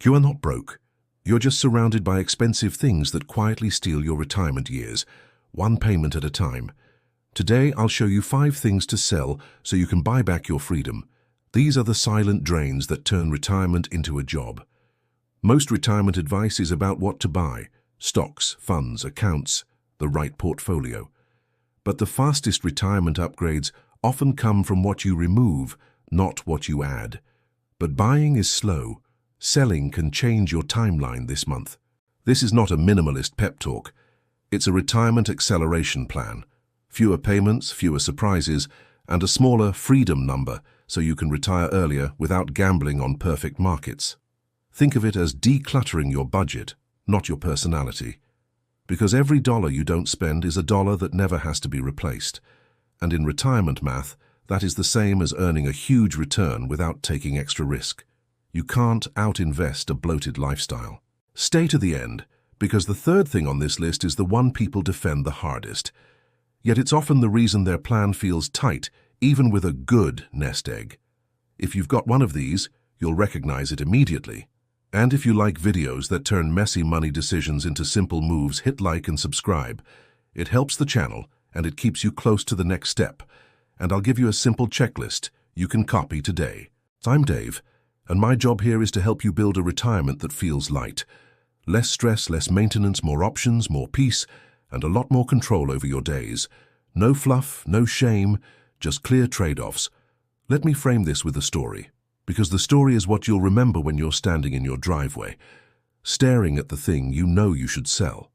You are not broke. You're just surrounded by expensive things that quietly steal your retirement years, one payment at a time. Today, I'll show you 5 things to sell so you can buy back your freedom. These are the silent drains that turn retirement into a job. Most retirement advice is about what to buy: stocks, funds, accounts, the right portfolio. But the fastest retirement upgrades often come from what you remove, not what you add. But buying is slow. Selling can change your timeline this month. This is not a minimalist pep talk. It's a retirement acceleration plan. Fewer payments, fewer surprises, and a smaller freedom number so you can retire earlier without gambling on perfect markets. Think of it as decluttering your budget, not your personality. Because every dollar you don't spend is a dollar that never has to be replaced. And in retirement math, that is the same as earning a huge return without taking extra risk. You can't out-invest a bloated lifestyle. Stay to the end, because the third thing on this list is the one people defend the hardest. Yet it's often the reason their plan feels tight, even with a good nest egg. If you've got one of these, you'll recognize it immediately. And if you like videos that turn messy money decisions into simple moves, hit like and subscribe. It helps the channel, and it keeps you close to the next step. And I'll give you a simple checklist you can copy today. I'm Dave, and my job here is to help you build a retirement that feels light. Less stress, less maintenance, more options, more peace, and a lot more control over your days. No fluff, no shame, just clear trade-offs. Let me frame this with a story, because the story is what you'll remember when you're standing in your driveway, staring at the thing you know you should sell.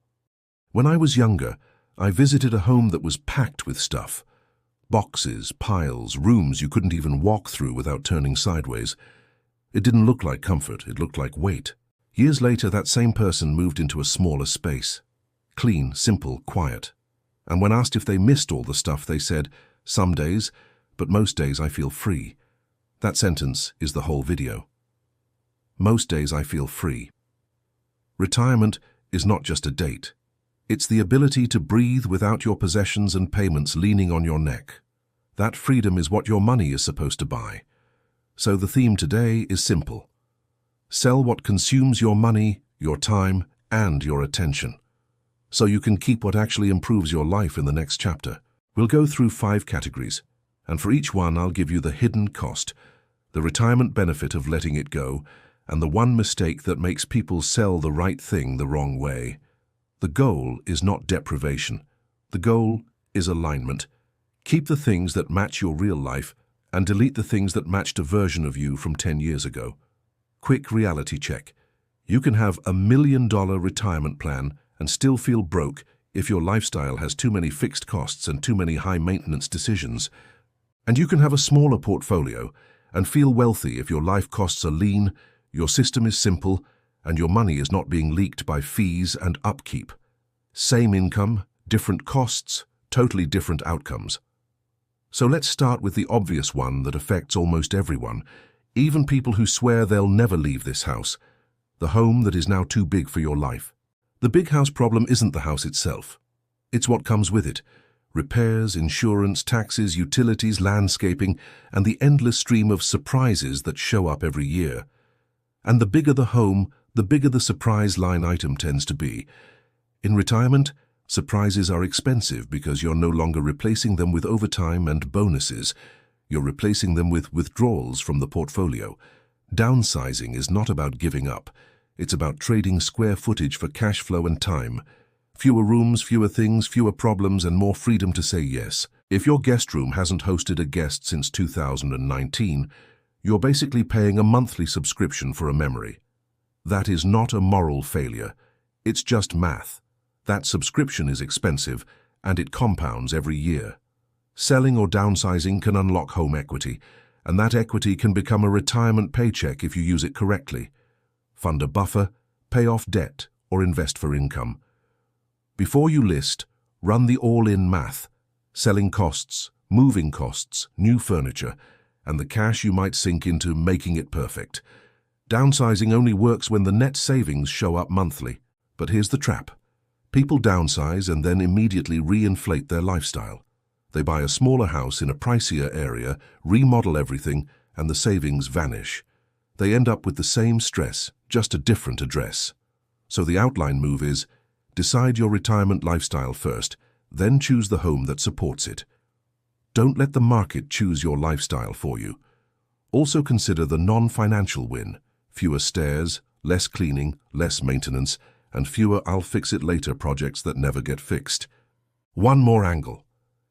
When I was younger, I visited a home that was packed with stuff. Boxes, piles, rooms you couldn't even walk through without turning sideways. It didn't look like comfort, it looked like weight. Years later, that same person moved into a smaller space. Clean, simple, quiet. And when asked if they missed all the stuff, they said, "Some days, but most days I feel free." That sentence is the whole video. Most days I feel free. Retirement is not just a date. It's the ability to breathe without your possessions and payments leaning on your neck. That freedom is what your money is supposed to buy. So the theme today is simple. Sell what consumes your money, your time, and your attention, so you can keep what actually improves your life in the next chapter. We'll go through 5 categories, and for each one I'll give you the hidden cost, the retirement benefit of letting it go, and the one mistake that makes people sell the right thing the wrong way. The goal is not deprivation. The goal is alignment. Keep the things that match your real life and delete the things that matched a version of you from 10 years ago. Quick reality check. You can have $1 million retirement plan and still feel broke if your lifestyle has too many fixed costs and too many high-maintenance decisions. And you can have a smaller portfolio and feel wealthy if your life costs are lean, your system is simple, and your money is not being leaked by fees and upkeep. Same income, different costs, totally different outcomes. So let's start with the obvious one that affects almost everyone, even people who swear they'll never leave this house, the home that is now too big for your life. The big house problem isn't the house itself. It's what comes with it: repairs, insurance, taxes, utilities, landscaping, and the endless stream of surprises that show up every year. And the bigger the home, the bigger the surprise line item tends to be. In retirement, surprises are expensive because you're no longer replacing them with overtime and bonuses. You're replacing them with withdrawals from the portfolio. Downsizing is not about giving up. It's about trading square footage for cash flow and time. Fewer rooms, fewer things, fewer problems, and more freedom to say yes. If your guest room hasn't hosted a guest since 2019, you're basically paying a monthly subscription for a memory. That is not a moral failure. It's just math. That subscription is expensive, and it compounds every year. Selling or downsizing can unlock home equity, and that equity can become a retirement paycheck if you use it correctly. Fund a buffer, pay off debt, or invest for income. Before you list, run the all-in math: selling costs, moving costs, new furniture, and the cash you might sink into making it perfect. Downsizing only works when the net savings show up monthly. But here's the trap. People downsize and then immediately re-inflate their lifestyle. They buy a smaller house in a pricier area, remodel everything, and the savings vanish. They end up with the same stress, just a different address. So the outline move is, decide your retirement lifestyle first, then choose the home that supports it. Don't let the market choose your lifestyle for you. Also consider the non-financial win: fewer stairs, less cleaning, less maintenance, and fewer I'll-fix-it-later projects that never get fixed. One more angle.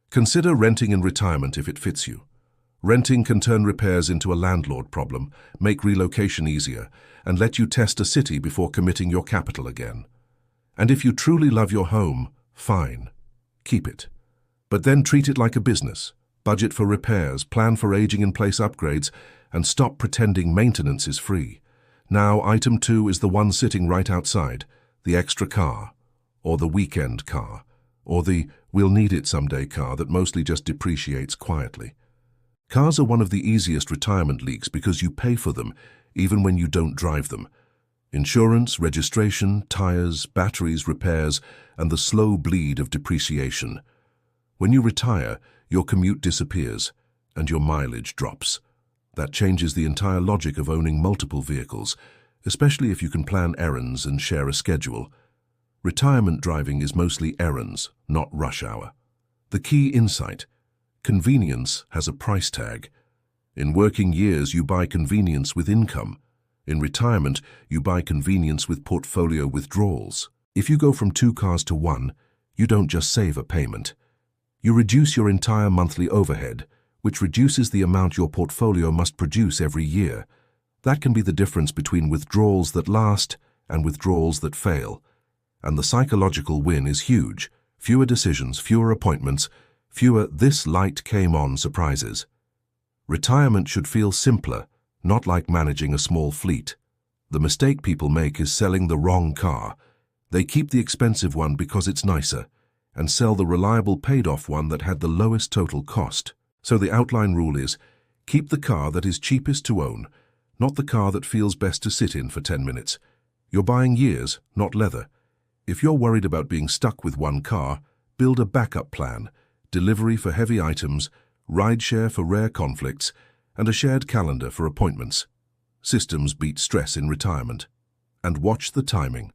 Consider renting in retirement if it fits you. Renting can turn repairs into a landlord problem, make relocation easier, and let you test a city before committing your capital again. And if you truly love your home, fine. Keep it. But then treat it like a business. Budget for repairs, plan for aging-in-place upgrades, and stop pretending maintenance is free. Now, item 2 is the one sitting right outside, the extra car, or the weekend car, or the we'll need it someday car that mostly just depreciates quietly. Cars are one of the easiest retirement leaks because you pay for them, even when you don't drive them. Insurance, registration, tires, batteries, repairs, and the slow bleed of depreciation. When you retire, your commute disappears, and your mileage drops. That changes the entire logic of owning multiple vehicles, especially if you can plan errands and share a schedule. Retirement driving is mostly errands, not rush hour. The key insight: convenience has a price tag. In working years, you buy convenience with income. In retirement, you buy convenience with portfolio withdrawals. If you go from 2 cars to 1, you don't just save a payment. You reduce your entire monthly overhead, which reduces the amount your portfolio must produce every year. That can be the difference between withdrawals that last and withdrawals that fail. And the psychological win is huge. Fewer decisions, fewer appointments, fewer "this light came on" surprises. Retirement should feel simpler, not like managing a small fleet. The mistake people make is selling the wrong car. They keep the expensive one because it's nicer, and sell the reliable paid-off one that had the lowest total cost. So the outline rule is, keep the car that is cheapest to own, not the car that feels best to sit in for 10 minutes. You're buying years, not leather. If you're worried about being stuck with one car, build a backup plan: delivery for heavy items, rideshare for rare conflicts, and a shared calendar for appointments. Systems beat stress in retirement. And watch the timing.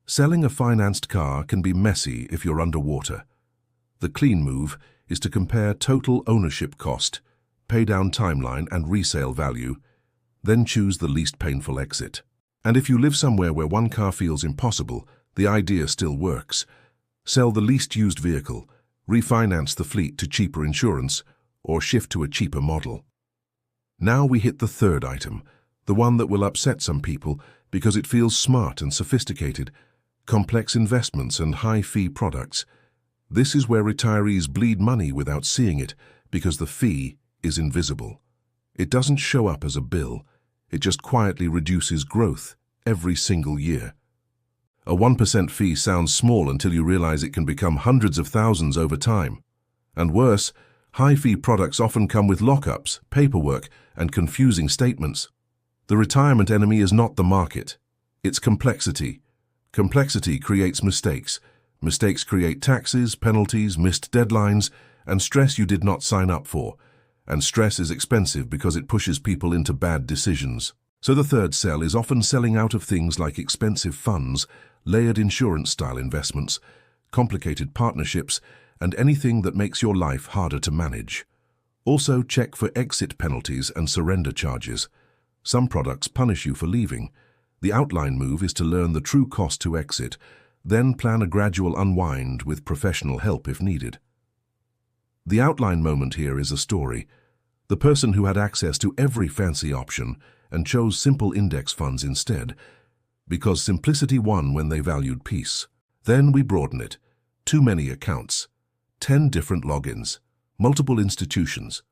Selling a financed car can be messy if you're underwater. The clean move is to compare total ownership cost, pay down timeline, and resale value, then choose the least painful exit. And if you live somewhere where one car feels impossible, the idea still works. Sell the least used vehicle, refinance the fleet to cheaper insurance, or shift to a cheaper model. Now we hit the third item, the one that will upset some people because it feels smart and sophisticated: complex investments and high-fee products. This is where retirees bleed money without seeing it because the fee is invisible. It doesn't show up as a bill. It just quietly reduces growth every single year. A 1% fee sounds small until you realize it can become hundreds of thousands over time. And worse, high-fee products often come with lockups, paperwork, and confusing statements. The retirement enemy is not the market. It's complexity. Complexity creates mistakes. Mistakes create taxes, penalties, missed deadlines, and stress you did not sign up for. And stress is expensive because it pushes people into bad decisions. So the third sell is often selling out of things like expensive funds, layered insurance-style investments, complicated partnerships, and anything that makes your life harder to manage. Also, check for exit penalties and surrender charges. Some products punish you for leaving. The outline move is to learn the true cost to exit, then plan a gradual unwind with professional help if needed. The outline moment here is a story. The person who had access to every fancy option and chose simple index funds instead, because simplicity won when they valued peace. Then we broaden it. Too many accounts. 10 different logins. Multiple institutions.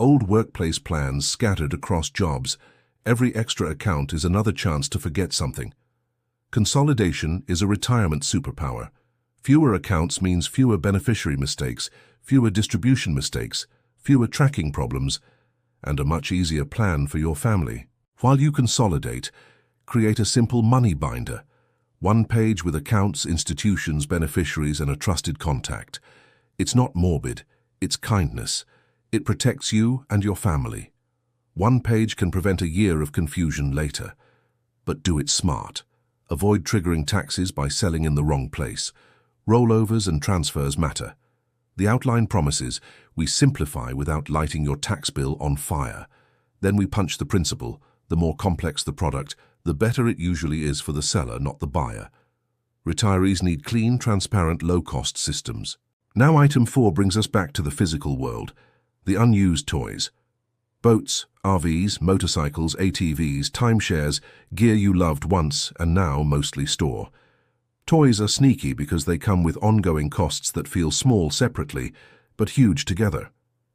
Old workplace plans scattered across jobs. Every extra account is another chance to forget something. Consolidation is a retirement superpower. Fewer accounts means fewer beneficiary mistakes, fewer distribution mistakes, fewer tracking problems, and a much easier plan for your family. While you consolidate, create a simple money binder. One page with accounts, institutions, beneficiaries, and a trusted contact. It's not morbid, it's kindness. It protects you and your family. One page can prevent a year of confusion later. But do it smart. Avoid triggering taxes by selling in the wrong place. Rollovers and transfers matter. The outline promises we simplify without lighting your tax bill on fire. Then we punch the principle. The more complex the product, the better it usually is for the seller, not the buyer. Retirees need clean, transparent, low-cost systems. Now item 4 brings us back to the physical world, the unused toys. Boats, RVs, motorcycles, ATVs, timeshares, gear you loved once and now mostly store. Toys are sneaky because they come with ongoing costs that feel small separately, but huge together.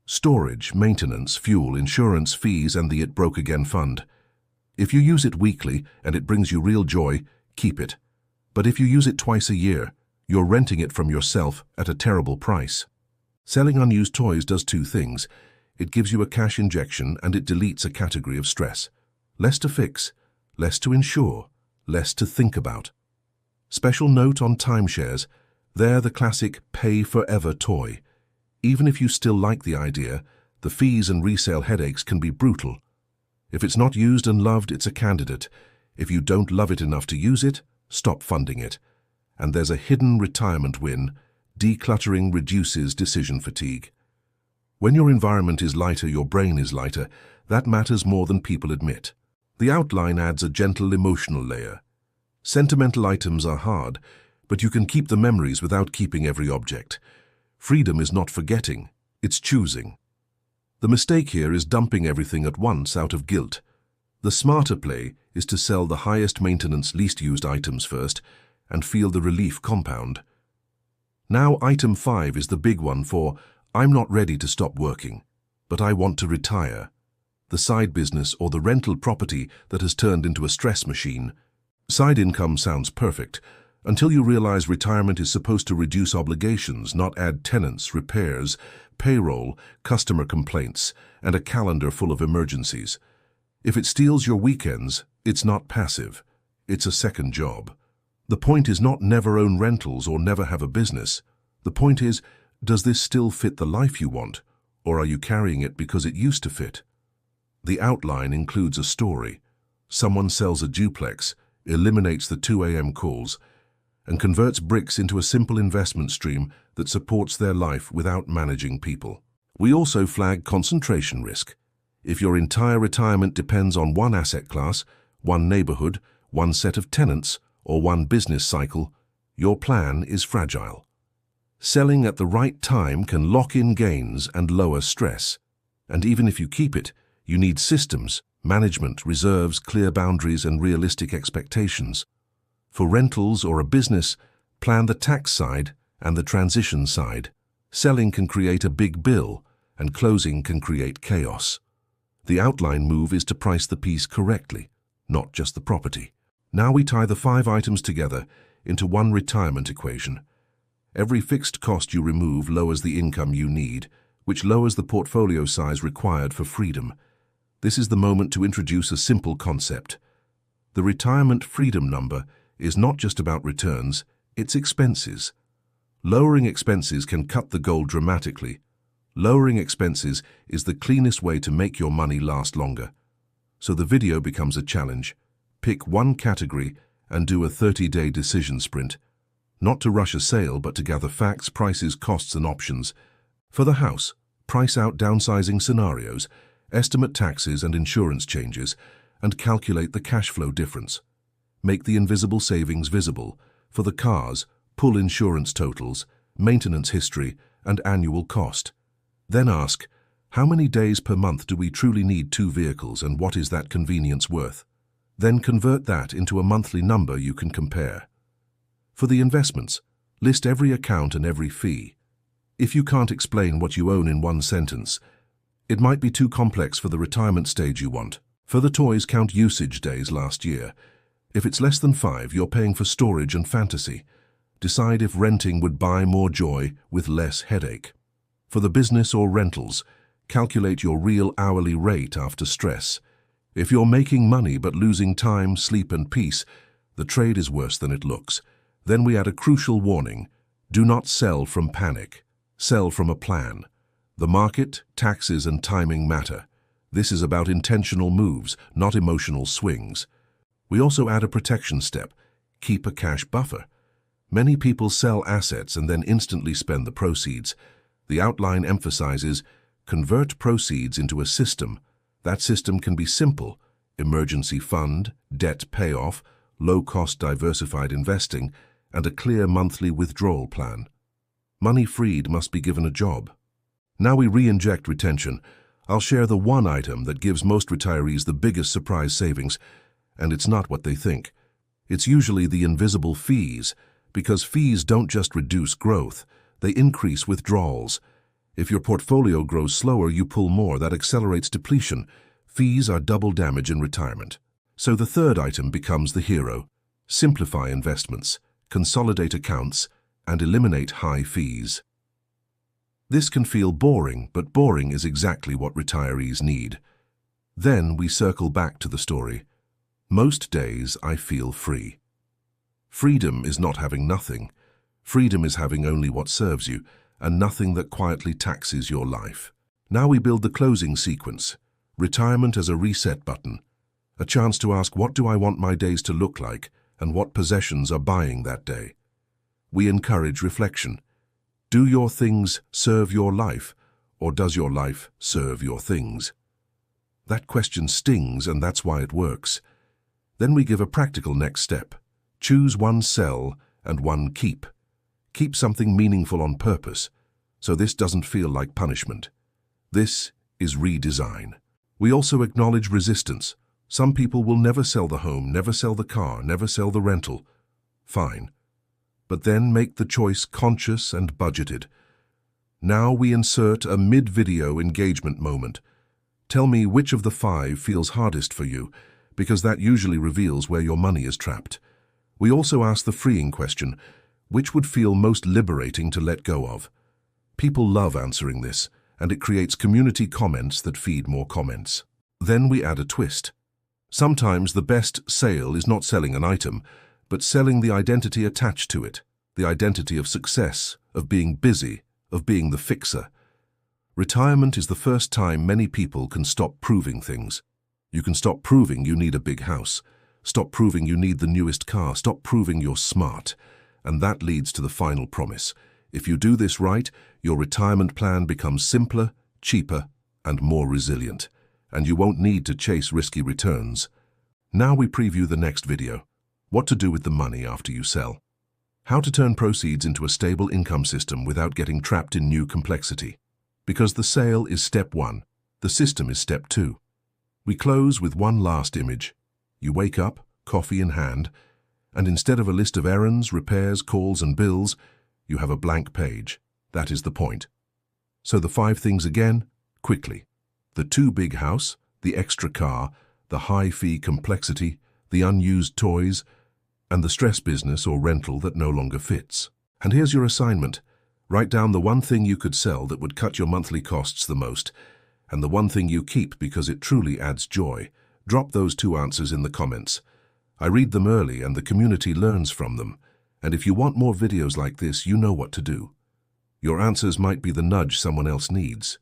Storage, maintenance, fuel, insurance, fees, and the It Broke Again fund. If you use it weekly and it brings you real joy, keep it. But if you use it twice a year, you're renting it from yourself at a terrible price. Selling unused toys does two things. It gives you a cash injection and it deletes a category of stress. Less to fix, less to insure, less to think about. Special note on timeshares. They're the classic pay forever toy. Even if you still like the idea, the fees and resale headaches can be brutal. If it's not used and loved, it's a candidate. If you don't love it enough to use it, stop funding it. And there's a hidden retirement win. Decluttering reduces decision fatigue. When your environment is lighter, your brain is lighter. That matters more than people admit. The outline adds a gentle emotional layer. Sentimental items are hard, but you can keep the memories without keeping every object. Freedom is not forgetting, it's choosing. The mistake here is dumping everything at once out of guilt. The smarter play is to sell the highest maintenance, least used items first and feel the relief compound. Now item 5 is the big one for I'm not ready to stop working, but I want to retire. The side business or the rental property that has turned into a stress machine. Side income sounds perfect until you realize retirement is supposed to reduce obligations, not add tenants, repairs, payroll, customer complaints, and a calendar full of emergencies. If it steals your weekends, it's not passive. It's a second job. The point is not never own rentals or never have a business. The point is, does this still fit the life you want, or are you carrying it because it used to fit? The outline includes a story. Someone sells a duplex, eliminates the 2 a.m. calls, and converts bricks into a simple investment stream that supports their life without managing people. We also flag concentration risk. If your entire retirement depends on one asset class, one neighborhood, one set of tenants, or one business cycle, your plan is fragile. Selling at the right time can lock in gains and lower stress. And even if you keep it, you need systems, management, reserves, clear boundaries, and realistic expectations. For rentals or a business, plan the tax side and the transition side. Selling can create a big bill, and closing can create chaos. The outline move is to price the piece correctly, not just the property. Now we tie the 5 items together into one retirement equation. Every fixed cost you remove lowers the income you need, which lowers the portfolio size required for freedom. This is the moment to introduce a simple concept. The retirement freedom number is not just about returns, it's expenses. Lowering expenses can cut the goal dramatically. Lowering expenses is the cleanest way to make your money last longer. So the video becomes a challenge. Pick one category and do a 30-day decision sprint. Not to rush a sale, but to gather facts, prices, costs, and options. For the house, price out downsizing scenarios, estimate taxes and insurance changes, and calculate the cash flow difference. Make the invisible savings visible. For the cars, pull insurance totals, maintenance history, and annual cost. Then ask, how many days per month do we truly need 2 vehicles and what is that convenience worth? Then convert that into a monthly number you can compare. For the investments, list every account and every fee. If you can't explain what you own in one sentence, it might be too complex for the retirement stage you want. For the toys, count usage days last year. If it's less than 5, you're paying for storage and fantasy. Decide if renting would buy more joy with less headache. For the business or rentals, calculate your real hourly rate after stress. If you're making money but losing time, sleep, and peace, the trade is worse than it looks. Then we add a crucial warning. Do not sell from panic. Sell from a plan. The market, taxes, and timing matter. This is about intentional moves, not emotional swings. We also add a protection step. Keep a cash buffer. Many people sell assets and then instantly spend the proceeds. The outline emphasizes, convert proceeds into a system. That system can be simple: emergency fund, debt payoff, low-cost diversified investing, and a clear monthly withdrawal plan. Money freed must be given a job. Now we re-inject retention. I'll share the one item that gives most retirees the biggest surprise savings, and it's not what they think. It's usually the invisible fees, because fees don't just reduce growth, they increase withdrawals. If your portfolio grows slower, you pull more. That accelerates depletion. Fees are double damage in retirement. So the third item becomes the hero. Simplify investments, consolidate accounts, and eliminate high fees. This can feel boring, but boring is exactly what retirees need. Then we circle back to the story. Most days I feel free. Freedom is not having nothing. Freedom is having only what serves you, and nothing that quietly taxes your life. Now we build the closing sequence. Retirement as a reset button. A chance to ask, what do I want my days to look like, and what possessions are buying that day? We encourage reflection. Do your things serve your life, or does your life serve your things? That question stings, and that's why it works. Then we give a practical next step. Choose one sell and one keep. Keep something meaningful on purpose, so this doesn't feel like punishment. This is redesign. We also acknowledge resistance. Some people will never sell the home, never sell the car, never sell the rental. Fine. But then make the choice conscious and budgeted. Now we insert a mid-video engagement moment. Tell me which of the 5 feels hardest for you, because that usually reveals where your money is trapped. We also ask the freeing question, which would feel most liberating to let go of? People love answering this, and it creates community comments that feed more comments. Then we add a twist. Sometimes the best sale is not selling an item, but selling the identity attached to it, the identity of success, of being busy, of being the fixer. Retirement is the first time many people can stop proving things. You can stop proving you need a big house, stop proving you need the newest car, stop proving you're smart. And that leads to the final promise. If you do this right, your retirement plan becomes simpler, cheaper, and more resilient. And you won't need to chase risky returns. Now we preview the next video. What to do with the money after you sell. How to turn proceeds into a stable income system without getting trapped in new complexity. Because the sale is step 1, the system is step 2. We close with one last image. You wake up, coffee in hand, and instead of a list of errands, repairs, calls, and bills, you have a blank page. That is the point. So the 5 things again, quickly. The too big house, the extra car, the high fee complexity, the unused toys, and the stress business or rental that no longer fits. And here's your assignment. Write down the one thing you could sell that would cut your monthly costs the most, and the one thing you keep because it truly adds joy. Drop those 2 answers in the comments. I read them early and the community learns from them. And if you want more videos like this, you know what to do. Your answers might be the nudge someone else needs.